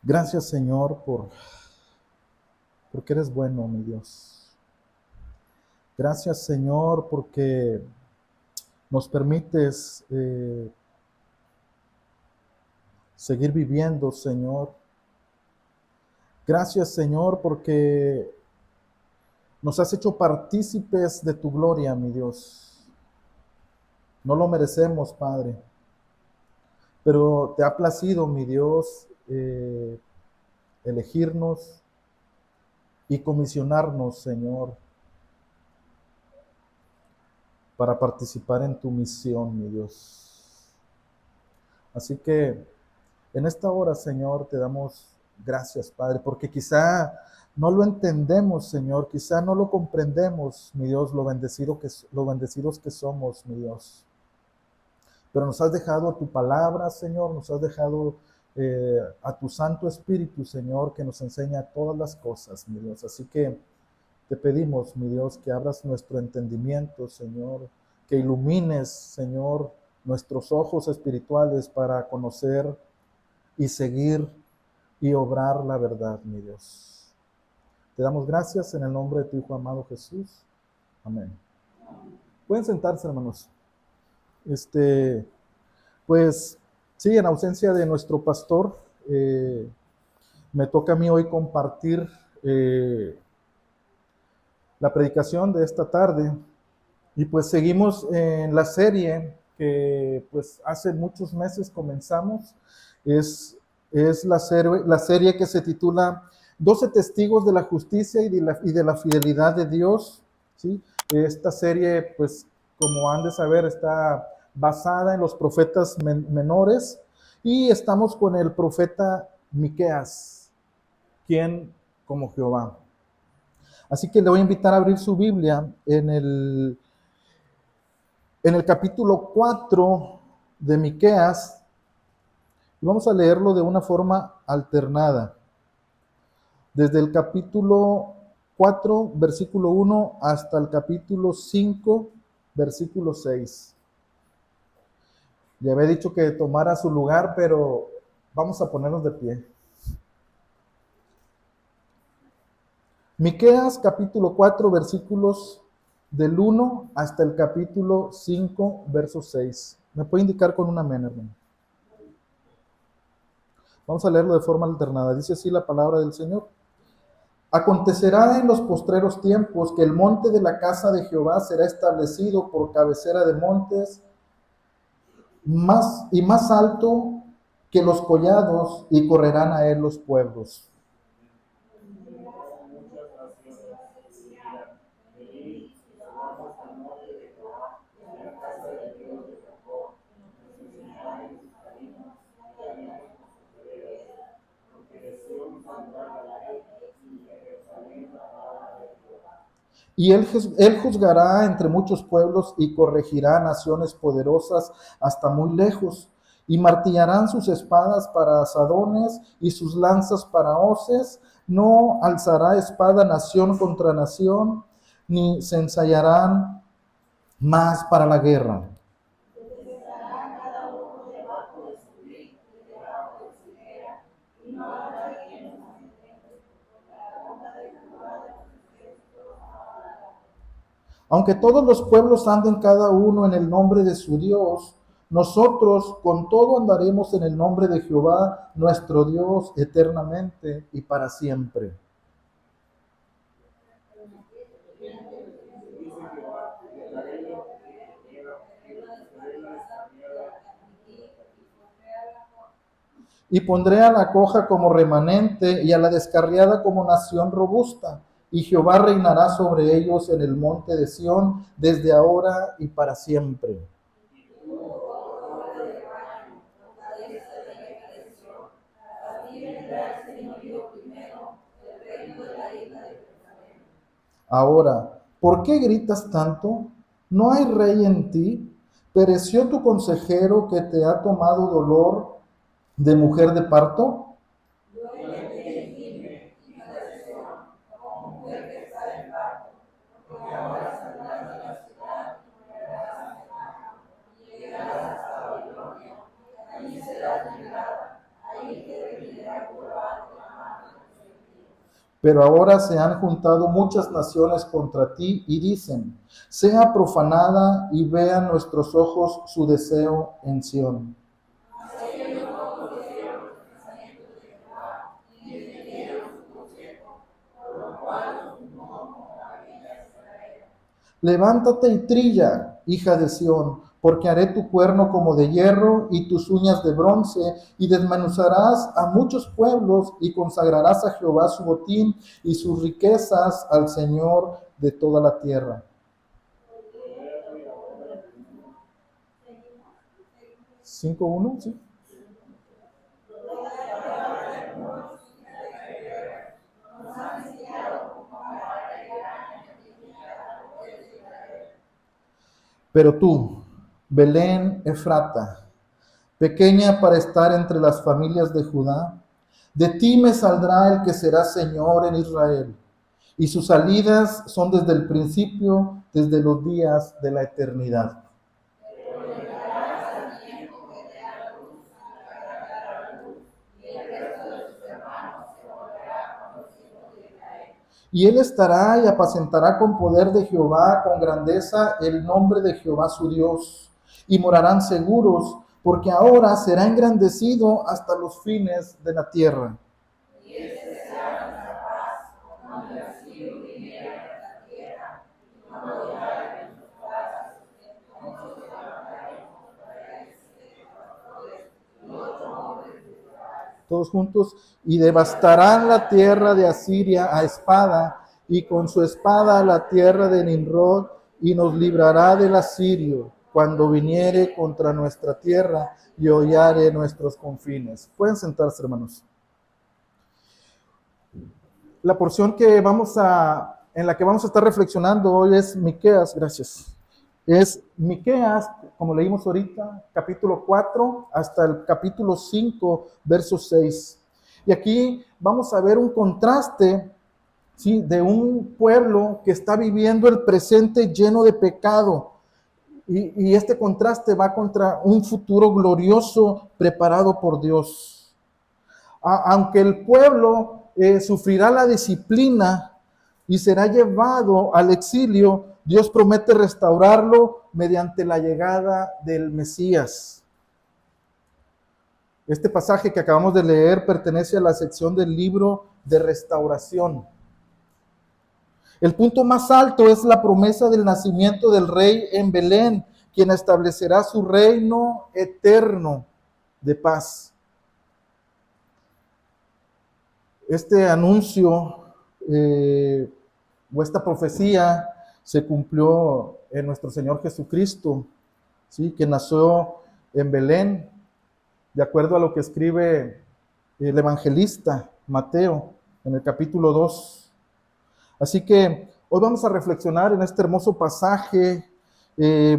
Gracias, Señor, porque eres bueno, mi Dios. Gracias, Señor, porque nos permites seguir viviendo, Señor. Gracias, Señor, porque nos has hecho partícipes de tu gloria, mi Dios. No lo merecemos, Padre, pero te ha placido, mi Dios, elegirnos y comisionarnos, Señor, para participar en tu misión, mi Dios. Así que en esta hora, Señor, te damos gracias, Padre, porque quizá no lo entendemos, Señor, quizá no lo comprendemos, mi Dios, lo bendecidos que somos, mi Dios. Pero nos has dejado tu palabra, Señor, nos has dejado a tu Santo Espíritu, Señor, que nos enseña todas las cosas, mi Dios. Así que te pedimos, mi Dios, que abras nuestro entendimiento, Señor, que ilumines, Señor, nuestros ojos espirituales para conocer y seguir y obrar la verdad, mi Dios. Te damos gracias en el nombre de tu Hijo amado Jesús. Amén. Pueden sentarse, hermanos. Pues sí, en ausencia de nuestro pastor, me toca a mí hoy compartir la predicación de esta tarde. Y pues seguimos en la serie que pues hace muchos meses comenzamos. Es la serie que se titula 12 testigos de la justicia y de la fidelidad de Dios. ¿Sí? Esta serie, pues como han de saber, está basada en los profetas menores y estamos con el profeta Miqueas, quien como Jehová. Así que le voy a invitar a abrir su Biblia en el capítulo 4 de Miqueas, y vamos a leerlo de una forma alternada. Desde el capítulo 4, versículo 1, hasta el capítulo 5, versículo 6. Le había dicho que tomara su lugar, pero vamos a ponernos de pie. Miqueas, capítulo 4, versículos del 1 hasta el capítulo 5, verso 6. ¿Me puede indicar con un amén, hermano? Vamos a leerlo de forma alternada. Dice así la palabra del Señor. Acontecerá en los postreros tiempos que el monte de la casa de Jehová será establecido por cabecera de montes más alto que los collados, y correrán a él los pueblos. Y él juzgará entre muchos pueblos y corregirá naciones poderosas hasta muy lejos. Y martillarán sus espadas para asadones y sus lanzas para hoces. No alzará espada nación contra nación, ni se ensayarán más para la guerra. Aunque todos los pueblos anden cada uno en el nombre de su Dios, nosotros con todo andaremos en el nombre de Jehová, nuestro Dios, eternamente y para siempre. Y pondré a la coja como remanente y a la descarriada como nación robusta. Y Jehová reinará sobre ellos en el monte de Sión desde ahora y para siempre. Ahora, ¿por qué gritas tanto? ¿No hay rey en ti? ¿Pereció tu consejero que te ha tomado dolor de mujer de parto? Pero ahora se han juntado muchas naciones contra ti y dicen, sea profanada y vean nuestros ojos su deseo en Sión. Levántate y trilla, hija de Sión, porque haré tu cuerno como de hierro y tus uñas de bronce, y desmenuzarás a muchos pueblos y consagrarás a Jehová su botín y sus riquezas al Señor de toda la tierra. 5:1, ¿sí? Pero tú, Belén Efrata, pequeña para estar entre las familias de Judá, de ti me saldrá el que será Señor en Israel, y sus salidas son desde el principio, desde los días de la eternidad. Y él estará y apacentará con poder de Jehová, con grandeza, el nombre de Jehová su Dios. Y morarán seguros, porque ahora será engrandecido hasta los fines de la tierra. Todos juntos, y devastarán la tierra de Asiria a espada, y con su espada la tierra de Nimrod, y nos librará del asirio, cuando viniere contra nuestra tierra y hollare nuestros confines. Pueden sentarse, hermanos. La porción en la que vamos a estar reflexionando hoy es Miqueas, gracias. Es Miqueas, como leímos ahorita, capítulo 4 hasta el capítulo 5, verso 6. Y aquí vamos a ver un contraste, ¿sí?, de un pueblo que está viviendo el presente lleno de pecado. Y este contraste va contra un futuro glorioso preparado por Dios. Aunque el pueblo sufrirá la disciplina y será llevado al exilio, Dios promete restaurarlo mediante la llegada del Mesías. Este pasaje que acabamos de leer pertenece a la sección del libro de restauración. El punto más alto es la promesa del nacimiento del rey en Belén, quien establecerá su reino eterno de paz. Este anuncio o esta profecía se cumplió en nuestro Señor Jesucristo, ¿sí?, que nació en Belén, de acuerdo a lo que escribe el evangelista Mateo en el capítulo 2. Así que hoy vamos a reflexionar en este hermoso pasaje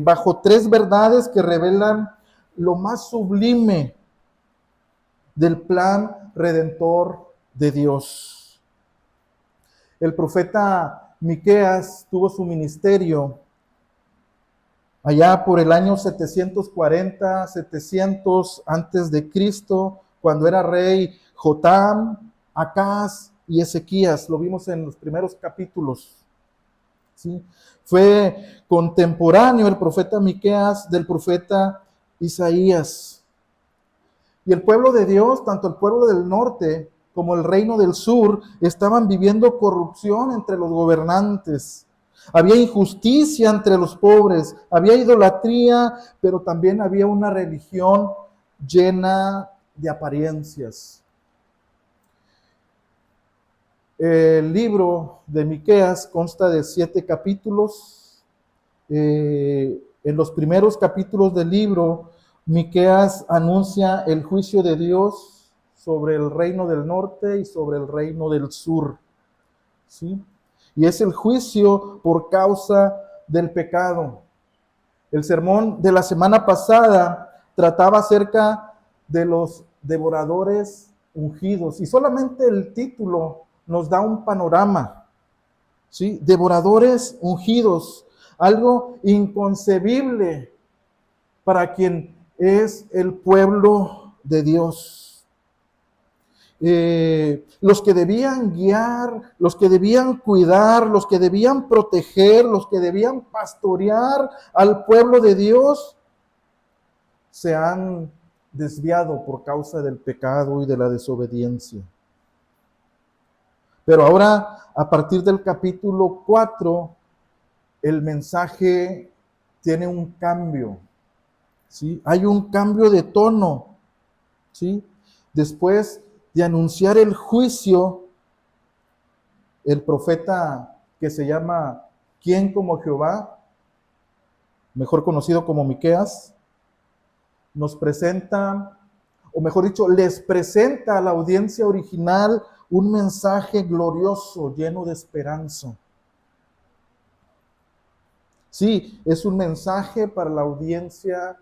bajo tres verdades que revelan lo más sublime del plan redentor de Dios. El profeta Miqueas tuvo su ministerio allá por el año 740, 700 antes de Cristo, cuando era rey Jotam, Acaz y Ezequías. Lo vimos en los primeros capítulos, ¿sí? Fue contemporáneo el profeta Miqueas del profeta Isaías. Y el pueblo de Dios, tanto el pueblo del norte como el reino del sur, estaban viviendo corrupción entre los gobernantes. Había injusticia entre los pobres, había idolatría, pero también había una religión llena de apariencias. El libro de Miqueas consta de 7 capítulos. En los primeros capítulos del libro, Miqueas anuncia el juicio de Dios sobre el reino del norte y sobre el reino del sur, ¿sí? Y es el juicio por causa del pecado. El sermón de la semana pasada trataba acerca de los devoradores ungidos, y solamente el título nos da un panorama, ¿sí? Devoradores ungidos, algo inconcebible para quien es el pueblo de Dios. los que debían guiar, los que debían cuidar, los que debían proteger, los que debían pastorear al pueblo de Dios, se han desviado por causa del pecado y de la desobediencia. Pero ahora, a partir del capítulo 4, el mensaje tiene un cambio, ¿sí? Hay un cambio de tono, ¿sí? Después de anunciar el juicio, el profeta que se llama ¿Quién como Jehová?, mejor conocido como Miqueas, nos presenta, o mejor dicho, les presenta a la audiencia original un mensaje glorioso, lleno de esperanza. Sí, es un mensaje para la audiencia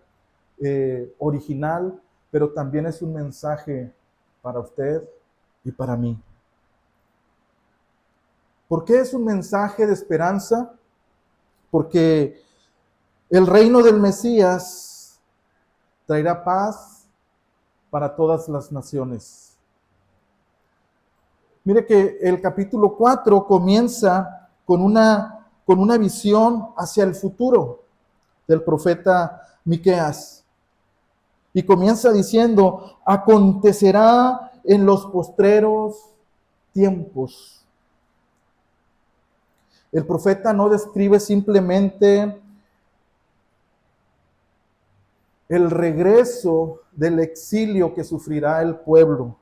original, pero también es un mensaje para usted y para mí. ¿Por qué es un mensaje de esperanza? Porque el reino del Mesías traerá paz para todas las naciones. Mire que el capítulo 4 comienza con una visión hacia el futuro del profeta Miqueas. Y comienza diciendo, acontecerá en los postreros tiempos. El profeta no describe simplemente el regreso del exilio que sufrirá el pueblo.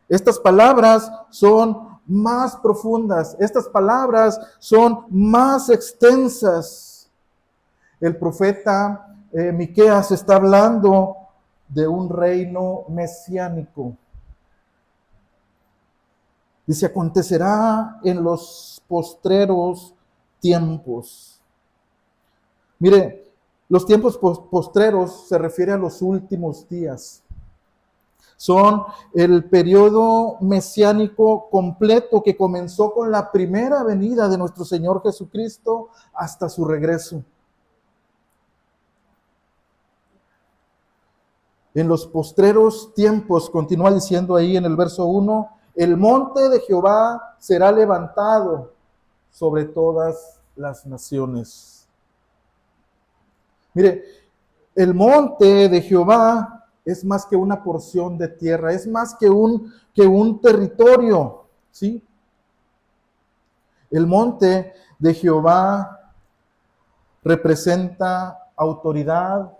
Estas palabras son más profundas, estas palabras son más extensas. El profeta Miqueas está hablando de un reino mesiánico. Dice, acontecerá en los postreros tiempos. Mire, los tiempos postreros se refiere a los últimos días. Son el periodo mesiánico completo que comenzó con la primera venida de nuestro Señor Jesucristo hasta su regreso. En los postreros tiempos, continúa diciendo ahí en el verso 1, el monte de Jehová será levantado sobre todas las naciones. Mire, el monte de Jehová es más que una porción de tierra, es más que un territorio, ¿sí? El monte de Jehová representa autoridad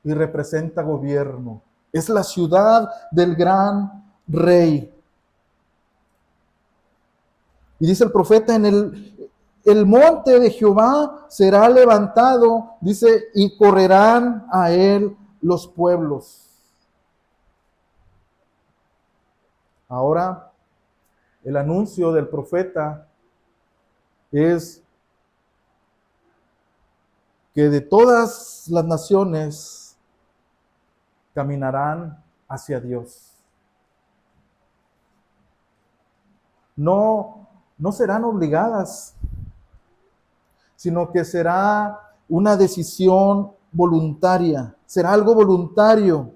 y representa gobierno. Es la ciudad del gran rey. Y dice el profeta, en el monte de Jehová será levantado, dice, y correrán a él los pueblos. Ahora, el anuncio del profeta es que de todas las naciones caminarán hacia Dios. No serán obligadas, sino que será una decisión voluntaria, será algo voluntario.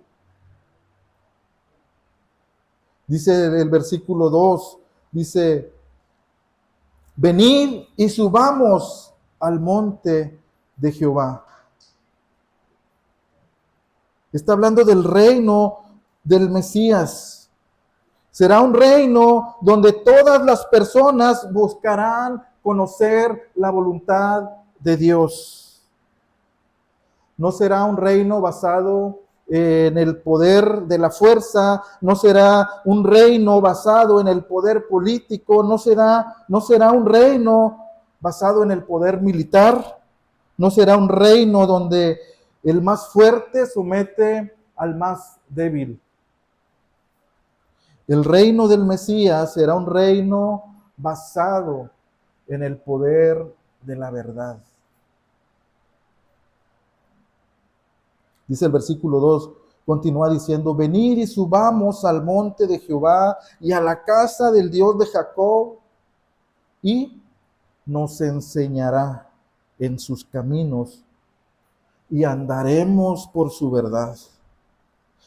Dice el versículo 2, dice, venid y subamos al monte de Jehová. Está hablando del reino del Mesías. Será un reino donde todas las personas buscarán conocer la voluntad de Dios. No será un reino basado en el poder de la fuerza, no será un reino basado en el poder político, no será un reino basado en el poder militar, no será un reino donde el más fuerte somete al más débil. El reino del Mesías será un reino basado en el poder de la verdad. Dice el versículo 2, continúa diciendo, venid y subamos al monte de Jehová y a la casa del Dios de Jacob, y nos enseñará en sus caminos y andaremos por su verdad.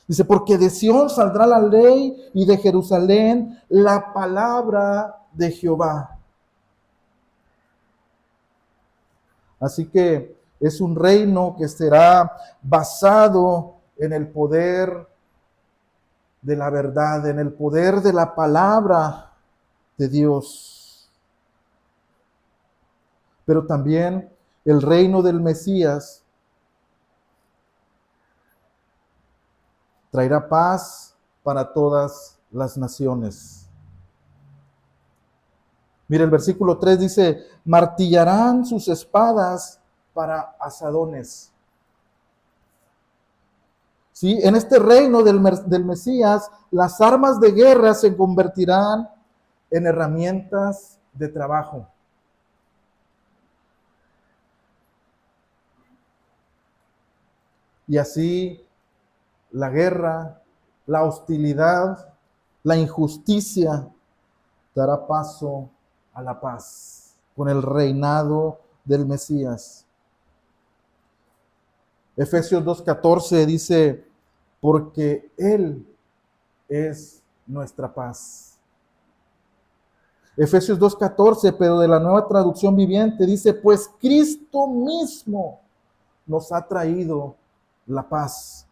Dice, porque de Sión saldrá la ley y de Jerusalén la palabra de Jehová. Así que es un reino que será basado en el poder de la verdad, en el poder de la palabra de Dios. Pero también el reino del Mesías traerá paz para todas las naciones. Mira, el versículo 3 dice, martillarán sus espadas para asadones. ¿Sí? En este reino del Mesías, las armas de guerra se convertirán en herramientas de trabajo. Y así la guerra, la hostilidad, la injusticia dará paso a la paz con el reinado del Mesías. Efesios 2:14 dice, porque Él es nuestra paz. Efesios 2:14, pero de la Nueva Traducción Viviente, dice, pues Cristo mismo nos ha traído la paz.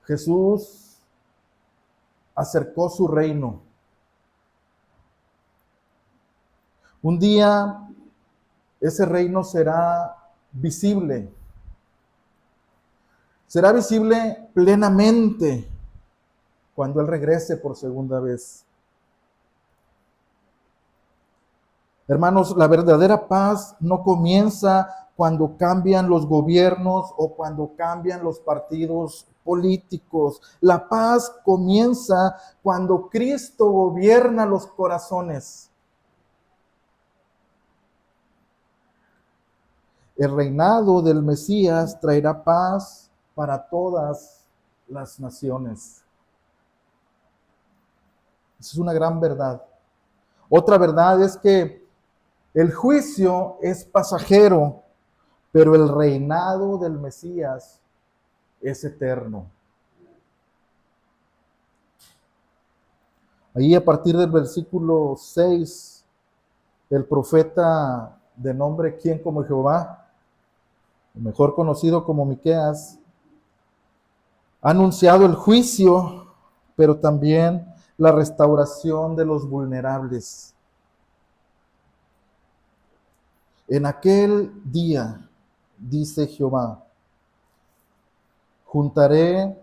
Jesús acercó su reino. Un día ese reino será visible. Será visible plenamente cuando Él regrese por segunda vez. Hermanos, la verdadera paz no comienza cuando cambian los gobiernos o cuando cambian los partidos políticos. La paz comienza cuando Cristo gobierna los corazones. El reinado del Mesías traerá paz para todas las naciones. Esa es una gran verdad. Otra verdad es que el juicio es pasajero, pero el reinado del Mesías es eterno. Ahí a partir del versículo 6, el profeta de nombre ¿Quién como Jehová?, mejor conocido como Miqueas, ha anunciado el juicio, pero también la restauración de los vulnerables. En aquel día, dice Jehová, juntaré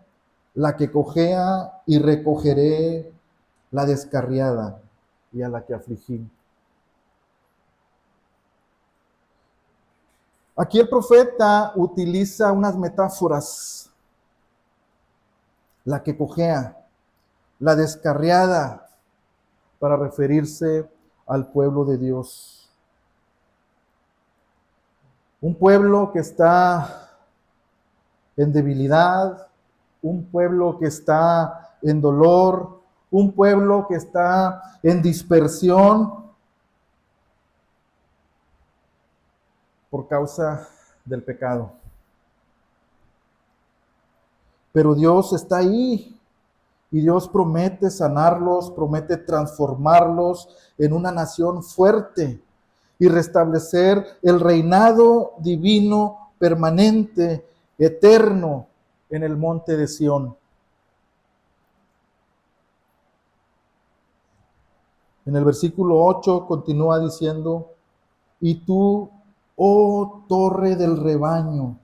la que cojea y recogeré la descarriada y a la que afligí. Aquí el profeta utiliza unas metáforas. La que cojea, la descarriada, para referirse al pueblo de Dios. Un pueblo que está en debilidad, un pueblo que está en dolor, un pueblo que está en dispersión por causa del pecado. Pero Dios está ahí y Dios promete sanarlos, promete transformarlos en una nación fuerte y restablecer el reinado divino permanente, eterno, en el monte de Sión. En el versículo 8 continúa diciendo, y tú, oh torre del rebaño,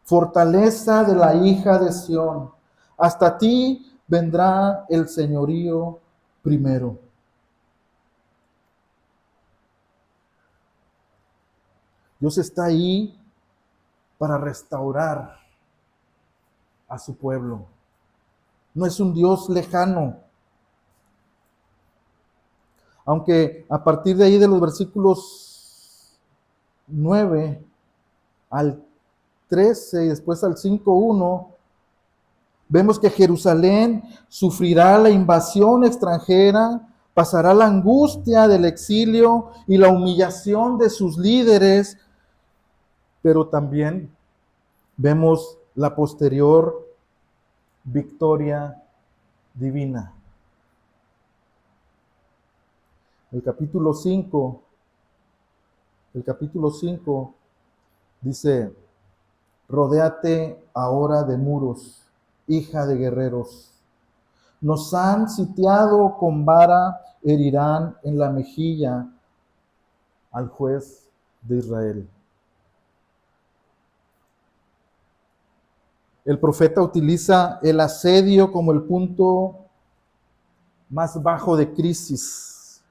fortaleza de la hija de Sión, hasta ti vendrá el señorío primero. Dios está ahí para restaurar a su pueblo. No es un Dios lejano. Aunque a partir de ahí de los versículos 9 al 13 y después al 5:1, vemos que Jerusalén sufrirá la invasión extranjera, pasará la angustia del exilio y la humillación de sus líderes, pero también vemos la posterior victoria divina. El capítulo 5 dice: rodéate ahora de muros, hija de guerreros. Nos han sitiado con vara, herirán en la mejilla al juez de Israel. El profeta utiliza el asedio como el punto más bajo de crisis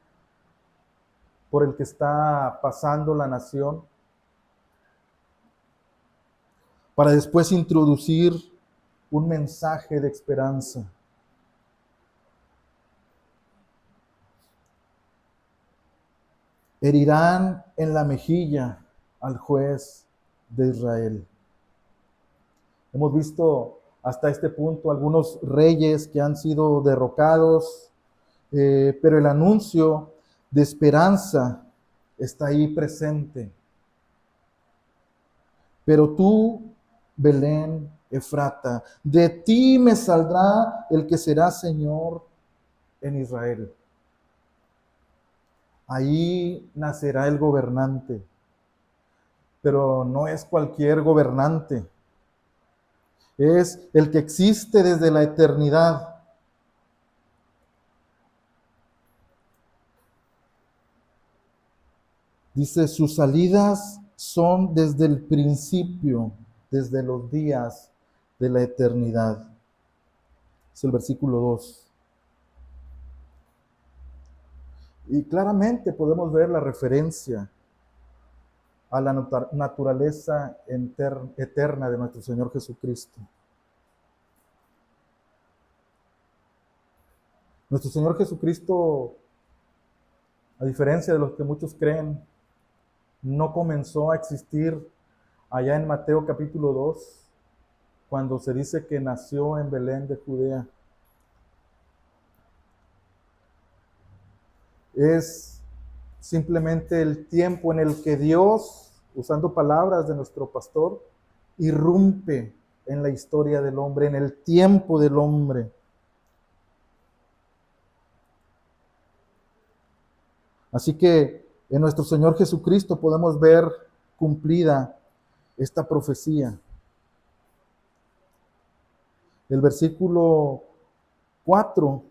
por el que está pasando la nación, para después introducir un mensaje de esperanza. Herirán en la mejilla al juez de Israel. Hemos visto hasta este punto algunos reyes que han sido derrocados, pero el anuncio de esperanza está ahí presente. Pero tú, Belén Efrata, de ti me saldrá el que será Señor en Israel. Ahí nacerá el gobernante, pero no es cualquier gobernante. Es el que existe desde la eternidad. Dice, sus salidas son desde el principio, desde los días de la eternidad. Es el versículo 2. Y claramente podemos ver la referencia a la naturaleza eterna de nuestro Señor Jesucristo. Nuestro Señor Jesucristo, a diferencia de los que muchos creen, no comenzó a existir allá en Mateo capítulo 2, cuando se dice que nació en Belén de Judea. Es simplemente el tiempo en el que Dios, usando palabras de nuestro pastor, irrumpe en la historia del hombre, en el tiempo del hombre. Así que en nuestro Señor Jesucristo podemos ver cumplida esta profecía. El versículo 4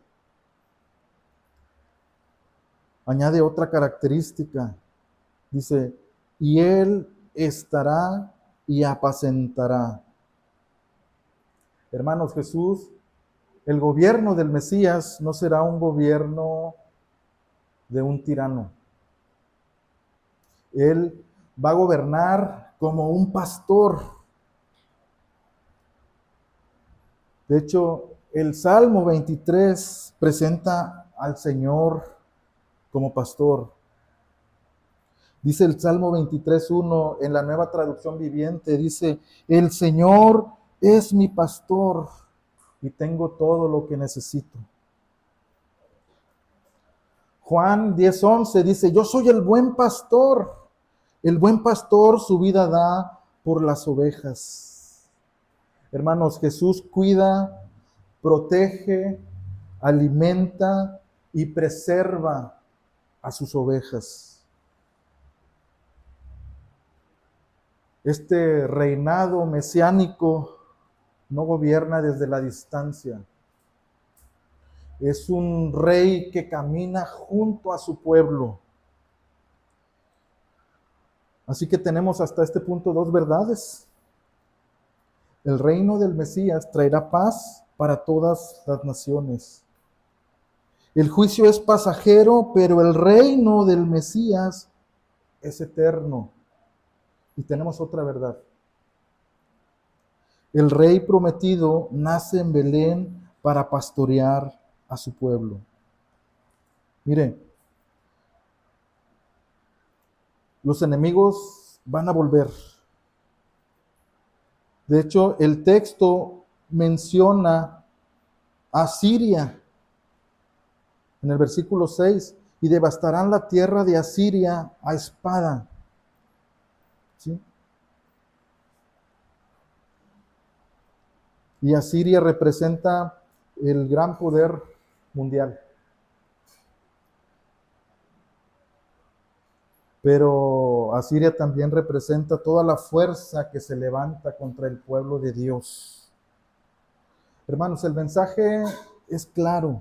añade otra característica. Dice, y Él estará y apacentará. Hermanos, Jesús, el gobierno del Mesías no será un gobierno de un tirano. Él va a gobernar como un pastor. De hecho, el Salmo 23 presenta al Señor como pastor. Dice el Salmo 23:1 en la Nueva Traducción Viviente, dice, el Señor es mi pastor y tengo todo lo que necesito. Juan 10:11 dice, yo soy el buen pastor. El buen pastor su vida da por las ovejas. Hermanos, Jesús cuida, protege, alimenta y preserva a sus ovejas. Este reinado mesiánico no gobierna desde la distancia. Es un rey que camina junto a su pueblo. Así que tenemos hasta este punto dos verdades. El reino del Mesías traerá paz para todas las naciones. El juicio es pasajero, pero el reino del Mesías es eterno. Y tenemos otra verdad. El rey prometido nace en Belén para pastorear a su pueblo. Mire, los enemigos van a volver. De hecho, el texto menciona a Siria en el versículo 6, y devastarán la tierra de Asiria a espada. ¿Sí? Y Asiria representa el gran poder mundial. Pero Asiria también representa toda la fuerza que se levanta contra el pueblo de Dios. Hermanos, el mensaje es claro.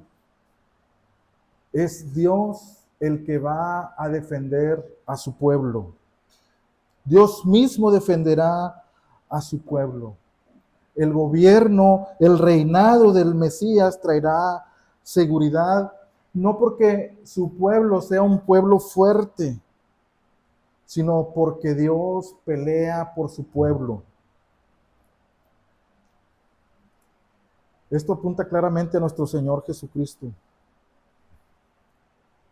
Es Dios el que va a defender a su pueblo. Dios mismo defenderá a su pueblo. El gobierno, el reinado del Mesías traerá seguridad, no porque su pueblo sea un pueblo fuerte, sino porque Dios pelea por su pueblo. Esto apunta claramente a nuestro Señor Jesucristo.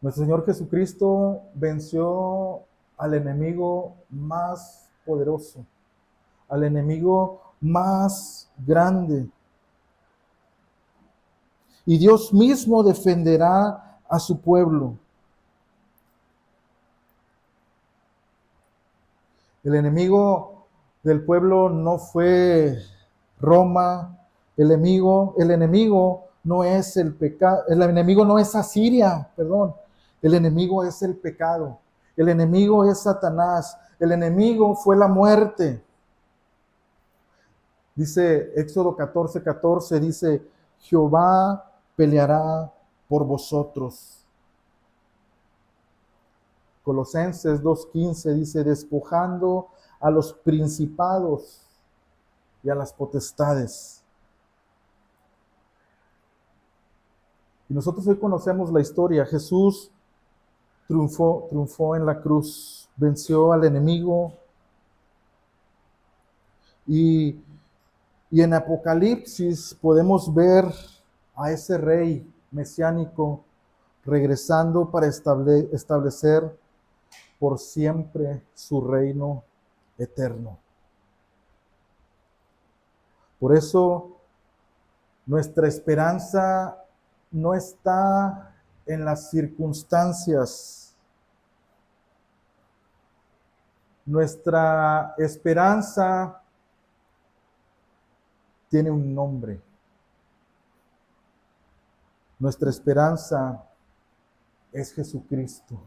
Nuestro Señor Jesucristo venció al enemigo más poderoso, al enemigo más grande. Y Dios mismo defenderá a su pueblo. El enemigo del pueblo no fue Roma, el enemigo no es el pecado, el enemigo no es Asiria, perdón. El enemigo es el pecado. El enemigo es Satanás. El enemigo fue la muerte. Dice Éxodo 14:14, dice, Jehová peleará por vosotros. Colosenses 2:15 dice, despojando a los principados y a las potestades. Y nosotros hoy conocemos la historia. Jesús triunfó en la cruz, venció al enemigo. Y en Apocalipsis podemos ver a ese rey mesiánico regresando para establecer por siempre su reino eterno. Por eso nuestra esperanza no está en las circunstancias. Nuestra esperanza tiene un nombre. Nuestra esperanza es Jesucristo.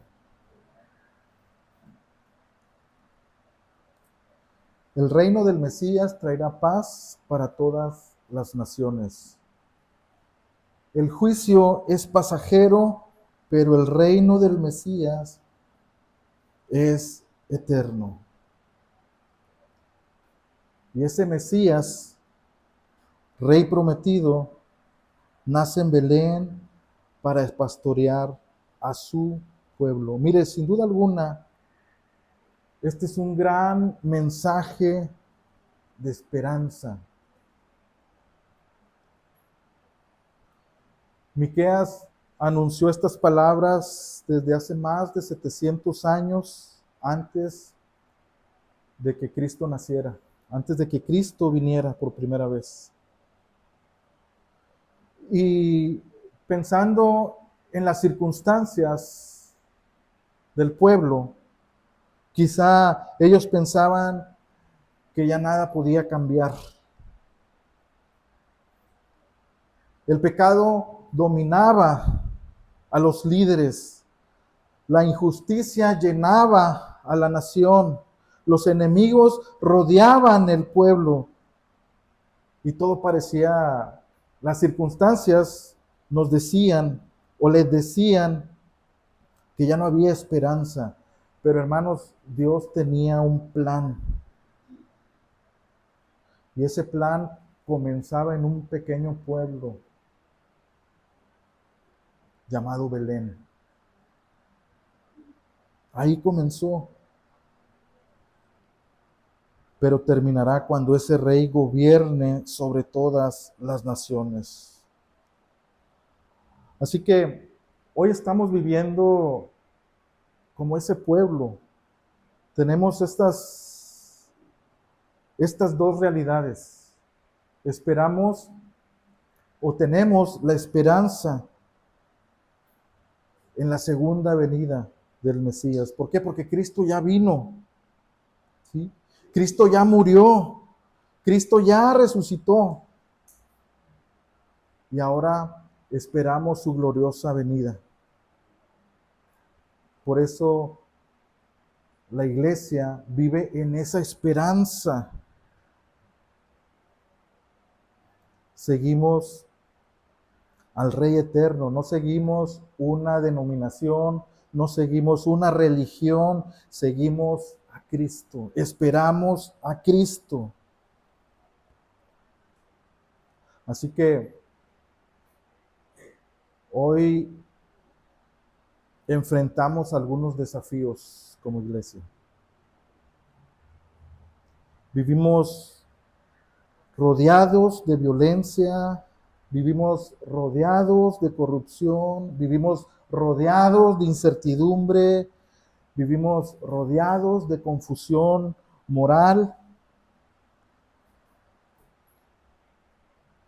El reino del Mesías traerá paz para todas las naciones. El juicio es pasajero, pero el reino del Mesías es eterno. Y ese Mesías, Rey prometido, nace en Belén para pastorear a su pueblo. Mire, sin duda alguna, este es un gran mensaje de esperanza. Miqueas anunció estas palabras desde hace más de 700 años antes de que Cristo naciera, antes de que Cristo viniera por primera vez. Y pensando en las circunstancias del pueblo, quizá ellos pensaban que ya nada podía cambiar. El pecado dominaba a los líderes, la injusticia llenaba a la nación, los enemigos rodeaban el pueblo y todo parecía, las circunstancias nos decían o les decían que ya no había esperanza. Pero hermanos, Dios tenía un plan. Y ese plan comenzaba en un pequeño pueblo llamado Belén. Ahí comenzó. Pero terminará cuando ese rey gobierne sobre todas las naciones. Así que hoy estamos viviendo como ese pueblo. Tenemos estas dos realidades. Esperamos o tenemos la esperanza en la segunda venida del Mesías. ¿Por qué? Porque Cristo ya vino. ¿Sí? Cristo ya murió. Cristo ya resucitó. y ahora esperamos su gloriosa venida. Por eso la iglesia vive en esa esperanza. Seguimos al Rey Eterno, no seguimos una denominación, no seguimos una religión, seguimos a Cristo, esperamos a Cristo. Así que hoy enfrentamos algunos desafíos como iglesia. Vivimos rodeados de violencia, vivimos rodeados de corrupción, vivimos rodeados de incertidumbre, vivimos rodeados de confusión moral.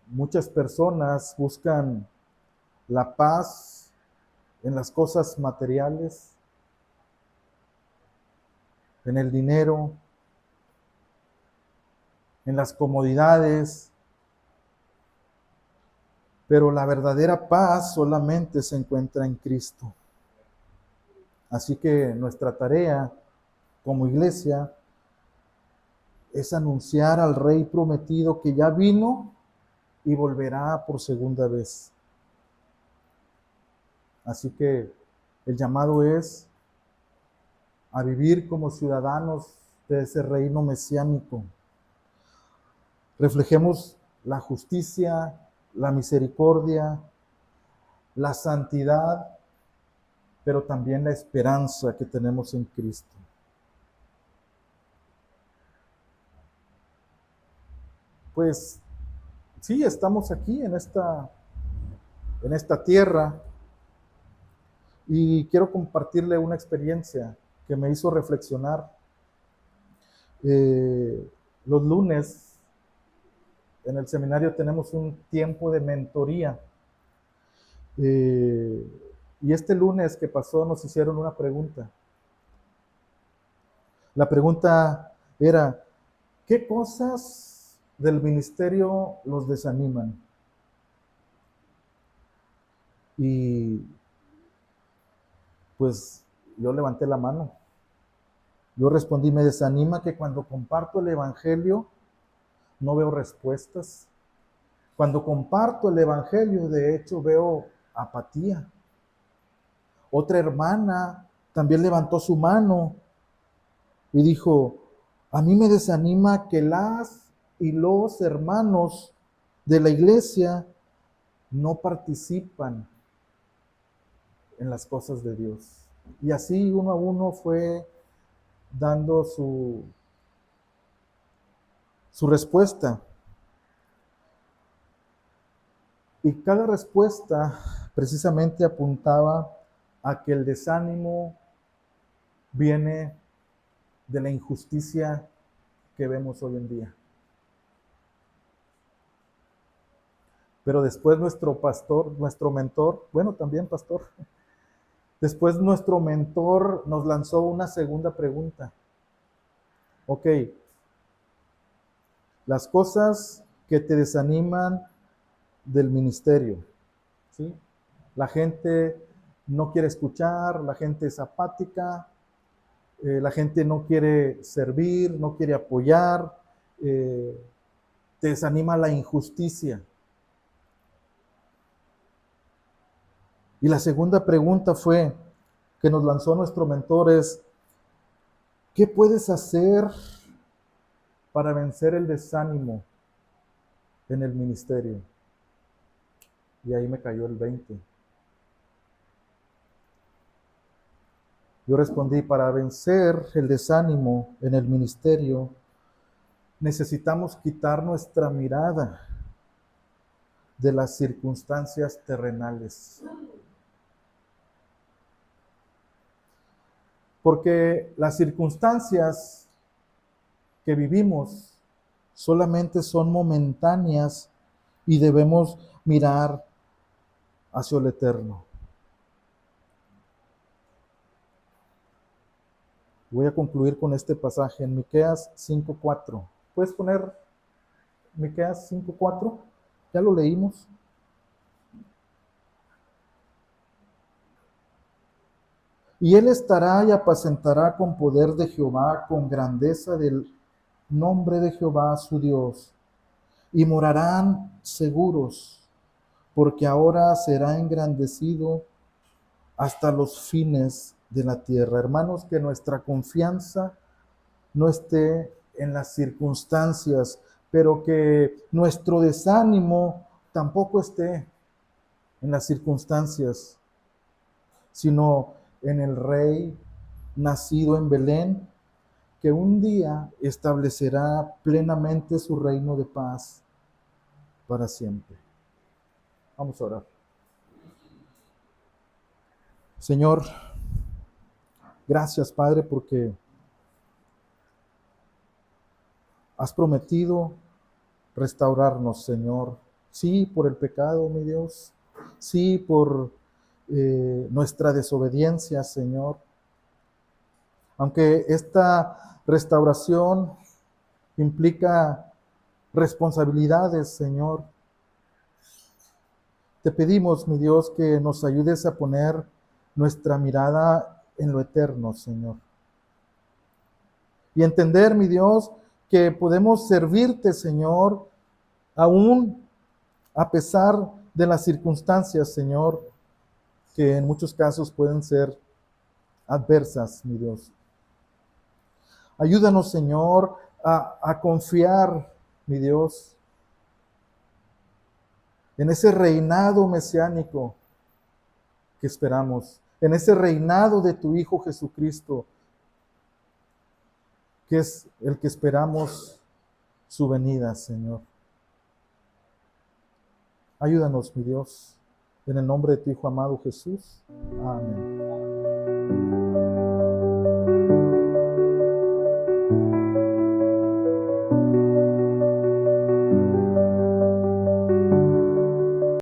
Muchas personas buscan la paz en las cosas materiales, en el dinero, en las comodidades, pero la verdadera paz solamente se encuentra en Cristo. Así que nuestra tarea como iglesia es anunciar al Rey prometido que ya vino y volverá por segunda vez. Así que el llamado es a vivir como ciudadanos de ese reino mesiánico. Reflejemos la justicia, la misericordia, la santidad, pero también la esperanza que tenemos en Cristo. Pues sí, estamos aquí en esta tierra y quiero compartirle una experiencia que me hizo reflexionar. Los lunes en el seminario tenemos un tiempo de mentoría. Y este lunes que pasó nos hicieron una pregunta. La pregunta era, ¿qué cosas del ministerio los desaniman? Y pues yo levanté la mano. Yo respondí, me desanima que cuando comparto el evangelio no veo respuestas. Cuando comparto el evangelio, de hecho, veo apatía. Otra hermana también levantó su mano y dijo, a mí me desanima que las y los hermanos de la iglesia no participan en las cosas de Dios. Y así uno a uno fue dando su respuesta. Y cada respuesta precisamente apuntaba a que el desánimo viene de la injusticia que vemos hoy en día. Pero después nuestro pastor, nuestro mentor, bueno, también pastor, después nuestro mentor nos lanzó una segunda pregunta. Ok, las cosas que te desaniman del ministerio, ¿sí? La gente no quiere escuchar, la gente es apática, la gente no quiere servir, no quiere apoyar, te desanima la injusticia. Y la segunda pregunta fue, que nos lanzó nuestro mentor es, ¿qué puedes hacer para vencer el desánimo en el ministerio? Y ahí me cayó el 20. Yo respondí, para vencer el desánimo en el ministerio, necesitamos quitar nuestra mirada de las circunstancias terrenales. Porque las circunstancias que vivimos solamente son momentáneas y debemos mirar hacia el eterno. Voy a concluir con este pasaje en Miqueas 5:4. ¿Puedes poner Miqueas 5:4? Ya lo leímos. Y él estará y apacentará con poder de Jehová, con grandeza del nombre de Jehová su Dios. Y morarán seguros, porque ahora será engrandecido hasta los fines de la tierra. Hermanos, que nuestra confianza no esté en las circunstancias, pero que nuestro desánimo tampoco esté en las circunstancias, sino en el Rey nacido en Belén, que un día establecerá plenamente su reino de paz para siempre. Vamos a orar. Señor, gracias, Padre, porque has prometido restaurarnos, Señor. Sí, por el pecado, mi Dios. Sí, por nuestra desobediencia, Señor. Aunque esta restauración implica responsabilidades, Señor. Te pedimos, mi Dios, que nos ayudes a poner nuestra mirada en lo eterno, Señor. Y entender, mi Dios, que podemos servirte, Señor, aún a pesar de las circunstancias, Señor, que en muchos casos pueden ser adversas, mi Dios. Ayúdanos, Señor, a confiar, mi Dios, en ese reinado mesiánico que esperamos, en ese reinado de tu Hijo Jesucristo, que es el que esperamos su venida, Señor. Ayúdanos, mi Dios, en el nombre de tu Hijo amado Jesús. Amén.